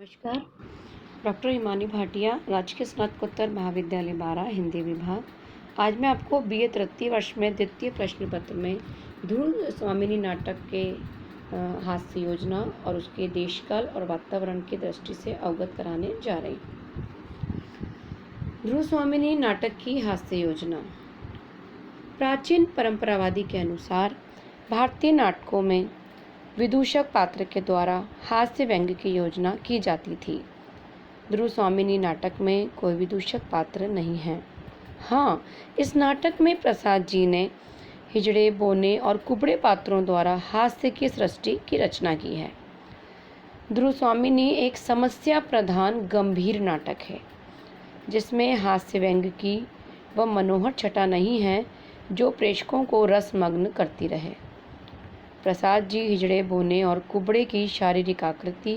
नमस्कार। डॉक्टर हिमानी भाटिया, राजकीय स्नातकोत्तर महाविद्यालय बारा, हिंदी विभाग। आज मैं आपको बीए तृतीय वर्ष में द्वितीय प्रश्न पत्र में ध्रुव स्वामिनी नाटक के हास्य योजना और उसके देशकाल और वातावरण की दृष्टि से अवगत कराने जा रही हूँ। ध्रुव स्वामिनी नाटक की हास्य योजना। प्राचीन परंपरावादी के अनुसार भारतीय नाटकों में विदूषक पात्र के द्वारा हास्य व्यंग्य की योजना की जाती थी। ध्रुव स्वामिनी नाटक में कोई विदूषक पात्र नहीं है। हाँ, इस नाटक में प्रसाद जी ने हिजड़े, बोने और कुबड़े पात्रों द्वारा हास्य की सृष्टि की रचना की है। ध्रुव स्वामिनी एक समस्या प्रधान गंभीर नाटक है जिसमें हास्य व्यंग्य की व मनोहर छटा नहीं है जो प्रेक्षकों को रसमग्न करती रहे। प्रसाद जी हिजड़े, बोने और कुबड़े की शारीरिक आकृति,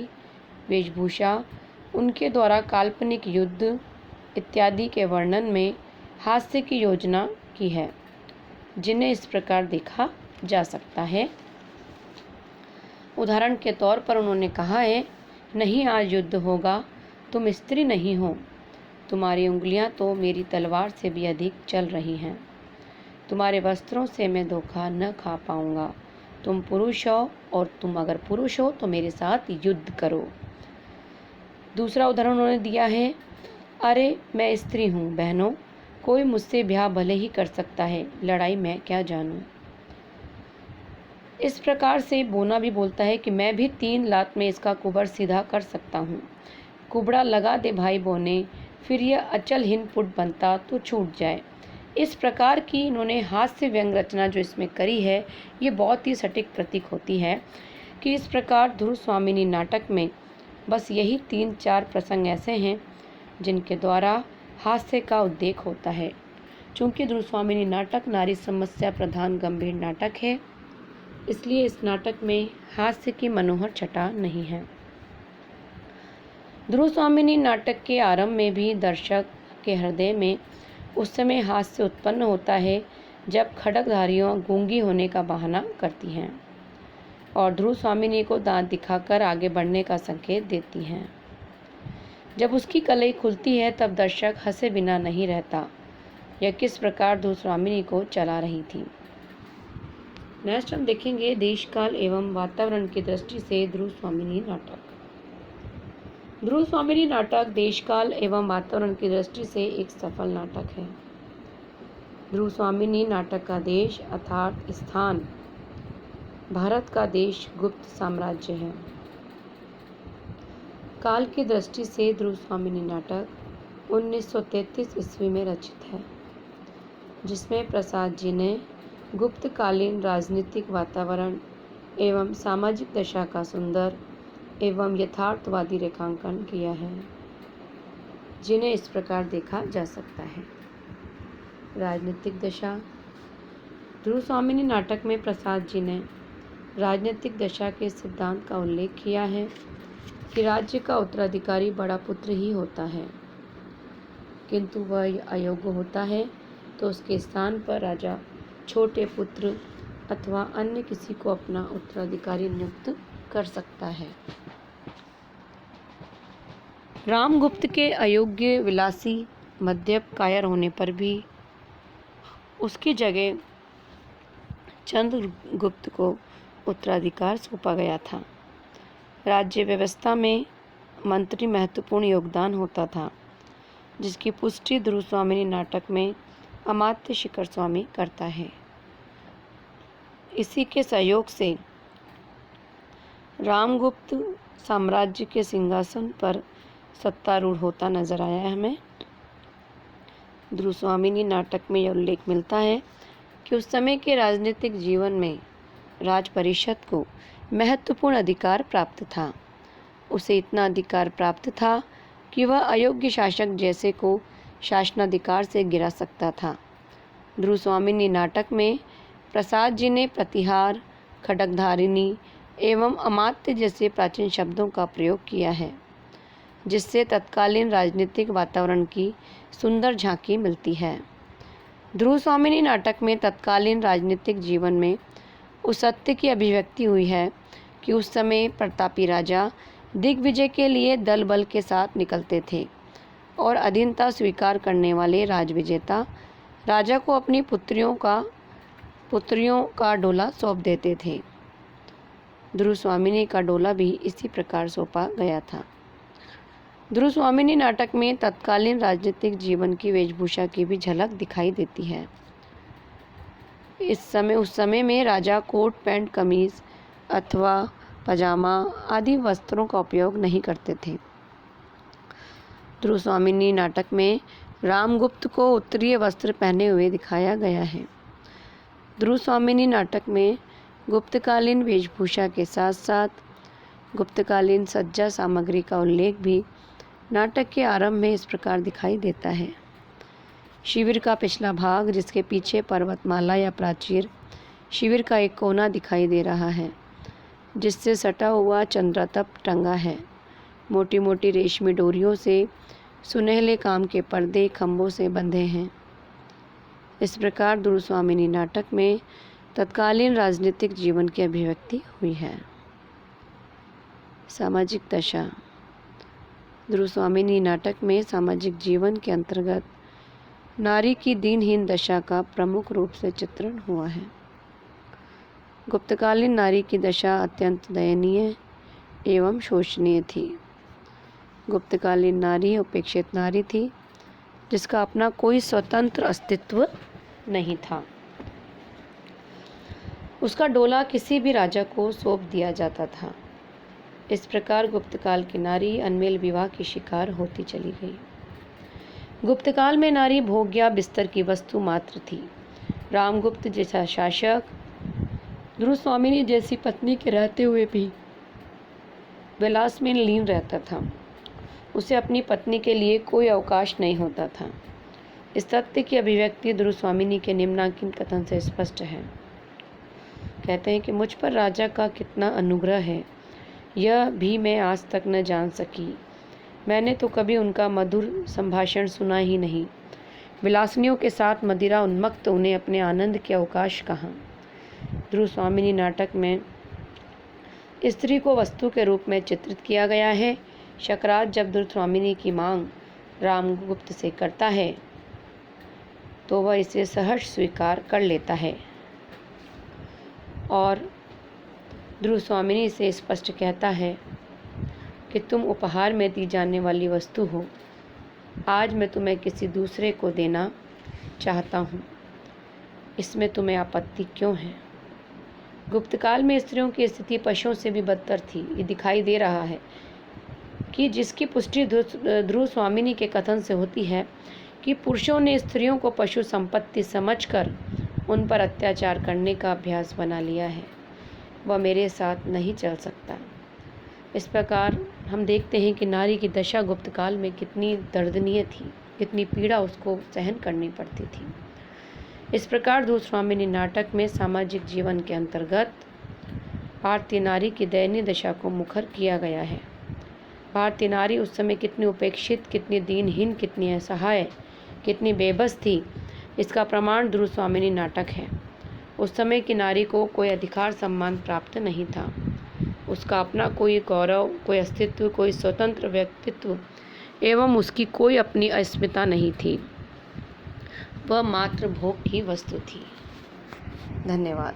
वेशभूषा, उनके द्वारा काल्पनिक युद्ध इत्यादि के वर्णन में हास्य की योजना की है, जिन्हें इस प्रकार देखा जा सकता है। उदाहरण के तौर पर उन्होंने कहा है, नहीं आज युद्ध होगा, तुम स्त्री नहीं हो, तुम्हारी उंगलियां तो मेरी तलवार से भी अधिक चल रही हैं, तुम्हारे वस्त्रों से मैं धोखा न खा पाऊंगा, तुम पुरुष हो और तुम अगर पुरुष हो तो मेरे साथ युद्ध करो। दूसरा उदाहरण उन्होंने दिया है, अरे मैं स्त्री हूँ बहनों, कोई मुझसे ब्याह भले ही कर सकता है, लड़ाई मैं क्या जानूँ। इस प्रकार से बोना भी बोलता है कि मैं भी 3 लात में इसका कुबर सीधा कर सकता हूँ। कुबड़ा लगा दे भाई बोने, फिर यह अचल हिन पुट बनता तो छूट जाए। इस प्रकार की इन्होंने हास्य व्यंग रचना जो इसमें करी है, ये बहुत ही सटीक प्रतीक होती है कि इस प्रकार ध्रुव स्वामिनी नाटक में बस यही 3-4 प्रसंग ऐसे हैं जिनके द्वारा हास्य का उद्रेक होता है। चूँकि ध्रुव स्वामिनी नाटक नारी समस्या प्रधान गंभीर नाटक है, इसलिए इस नाटक में हास्य की मनोहर छटा नहीं है। ध्रुव स्वामिनी नाटक के आरंभ में भी दर्शक के हृदय में उस समय हास्य उत्पन्न होता है जब खड्गधारियों गूंगी होने का बहाना करती हैं और ध्रुव स्वामिनी को दांत दिखाकर आगे बढ़ने का संकेत देती हैं। जब उसकी कलई खुलती है तब दर्शक हंसे बिना नहीं रहता। यह किस प्रकार ध्रुव स्वामिनी को चला रही थी। नेक्स्ट हम देखेंगे देशकाल एवं वातावरण की दृष्टि से ध्रुव स्वामिनी नाटक। ध्रुव स्वामिनी नाटक देशकाल एवं वातावरण की दृष्टि से एक सफल नाटक है। ध्रुव स्वामिनी नाटक का देश अर्थात स्थान भारत का देश गुप्त साम्राज्य है। काल की दृष्टि से ध्रुव स्वामिनी नाटक 1933 ईस्वी में रचित है, जिसमें प्रसाद जी ने गुप्तकालीन राजनीतिक वातावरण एवं सामाजिक दशा का सुंदर एवं यथार्थवादी रेखांकन किया है, जिन्हें इस प्रकार देखा जा सकता है। राजनीतिक दशा। ध्रुव स्वामिनी नाटक में प्रसाद जी ने राजनीतिक दशा के सिद्धांत का उल्लेख किया है कि राज्य का उत्तराधिकारी बड़ा पुत्र ही होता है, किंतु वह अयोग्य होता है तो उसके स्थान पर राजा छोटे पुत्र अथवा अन्य किसी को अपना उत्तराधिकारी नियुक्त कर सकता है। रामगुप्त के अयोग्य, विलासी, मद्यप, कायर होने पर भी उसकी जगह चंद्रगुप्त को उत्तराधिकार सौंपा गया था। राज्य व्यवस्था में मंत्री महत्वपूर्ण योगदान होता था, जिसकी पुष्टि ध्रुव स्वामिनी नाटक में अमात्य शिखर स्वामी करता है। इसी के सहयोग से रामगुप्त साम्राज्य के सिंहासन पर सत्तारूढ़ होता नजर आया है हमें। ध्रुव स्वामिनी नाटक में यह उल्लेख मिलता है कि उस समय के राजनीतिक जीवन में राज परिषद को महत्वपूर्ण अधिकार प्राप्त था। उसे इतना अधिकार प्राप्त था कि वह अयोग्य शासक जैसे को शासनाधिकार से गिरा सकता था। ध्रुव स्वामिनी नाटक में प्रसाद जी ने प्रतिहार, खड्गधारिणी एवं अमात्य जैसे प्राचीन शब्दों का प्रयोग किया है, जिससे तत्कालीन राजनीतिक वातावरण की सुंदर झांकी मिलती है। ध्रुव स्वामिनी नाटक में तत्कालीन राजनीतिक जीवन में उस सत्य की अभिव्यक्ति हुई है कि उस समय प्रतापी राजा दिग्विजय के लिए दल बल के साथ निकलते थे और अधीनता स्वीकार करने वाले राजविजेता राजा को अपनी पुत्रियों का डोला सौंप देते थे। ध्रुवस्वामिनी का डोला भी इसी प्रकार सौंपा गया था। ध्रुवस्वामिनी नाटक में तत्कालीन राजनीतिक जीवन की वेशभूषा की भी झलक दिखाई देती है। उस समय में राजा कोट पैंट कमीज अथवा पजामा आदि वस्त्रों का उपयोग नहीं करते थे। ध्रुवस्वामिनी नाटक में रामगुप्त को उत्तरीय वस्त्र पहने हुए दिखाया गया है। ध्रुवस्वामिनी नाटक में गुप्तकालीन वेशभूषा के साथ साथ गुप्तकालीन सज्जा सामग्री का उल्लेख भी नाटक के आरंभ में इस प्रकार दिखाई देता है। शिविर का पिछला भाग, जिसके पीछे पर्वतमाला या प्राचीर, शिविर का एक कोना दिखाई दे रहा है जिससे सटा हुआ चंद्रतप टंगा है। मोटी मोटी रेशमी डोरियों से सुनहले काम के पर्दे खंभों से बंधे हैं। इस प्रकार ध्रुवस्वामिनी नाटक में तत्कालीन राजनीतिक जीवन की अभिव्यक्ति हुई है। सामाजिक दशा। ध्रुवस्वामिनी नाटक में सामाजिक जीवन के अंतर्गत नारी की दीनहीन दशा का प्रमुख रूप से चित्रण हुआ है। गुप्तकालीन नारी की दशा अत्यंत दयनीय एवं शोचनीय थी। गुप्तकालीन नारी उपेक्षित नारी थी जिसका अपना कोई स्वतंत्र अस्तित्व नहीं था। उसका डोला किसी भी राजा को सौंप दिया जाता था। इस प्रकार गुप्तकाल की नारी अनमेल विवाह की शिकार होती चली गई। गुप्तकाल में नारी भोग या बिस्तर की वस्तु मात्र थी। रामगुप्त जैसा शासक ध्रुवस्वामिनी जैसी पत्नी के रहते हुए भी विलास में लीन रहता था। उसे अपनी पत्नी के लिए कोई अवकाश नहीं होता था। इस तथ्य की अभिव्यक्ति ध्रुवस्वामिनी के निम्नांकित कथन से स्पष्ट है। कहते हैं कि मुझ पर राजा का कितना अनुग्रह है, यह भी मैं आज तक न जान सकी। मैंने तो कभी उनका मधुर संभाषण सुना ही नहीं। विलासिनियों के साथ मदिरा उन्मत्त उन्हें अपने आनंद के अवकाश कहाँ। ध्रुवस्वामिनी नाटक में स्त्री को वस्तु के रूप में चित्रित किया गया है। शकराज जब ध्रुवस्वामिनी की मांग रामगुप्त से करता है तो वह इसे सहर्ष स्वीकार कर लेता है और ध्रुवस्वामिनी से स्पष्ट कहता है कि तुम उपहार में दी जाने वाली वस्तु हो। आज मैं तुम्हें किसी दूसरे को देना चाहता हूँ। इसमें तुम्हें आपत्ति क्यों है? गुप्तकाल में स्त्रियों की स्थिति पशुओं से भी बदतर थी। ये दिखाई दे रहा है कि जिसकी पुष्टि ध्रुवस्वामिनी के कथन से होती है कि पुरुषों ने स्त्रियों को पशु संपत्ति समझकर उन पर अत्याचार करने का अभ्यास बना लिया है। वह मेरे साथ नहीं चल सकता। इस प्रकार हम देखते हैं कि नारी की दशा गुप्तकाल में कितनी दर्दनीय थी, कितनी पीड़ा उसको सहन करनी पड़ती थी। इस प्रकार ध्रुवस्वामिनी नाटक में सामाजिक जीवन के अंतर्गत भारतीय नारी की दयनीय दशा को मुखर किया गया है। भारतीय नारी उस समय कितनी उपेक्षित, कितनी दीनहीन, कितनी असहाय, कितनी बेबस थी, इसका प्रमाण ध्रुवस्वामिनी नाटक है। उस समय की नारी को कोई अधिकार सम्मान प्राप्त नहीं था। उसका अपना कोई गौरव, कोई अस्तित्व, कोई स्वतंत्र व्यक्तित्व एवं उसकी कोई अपनी अस्मिता नहीं थी। वह मात्र भोग की वस्तु थी। धन्यवाद।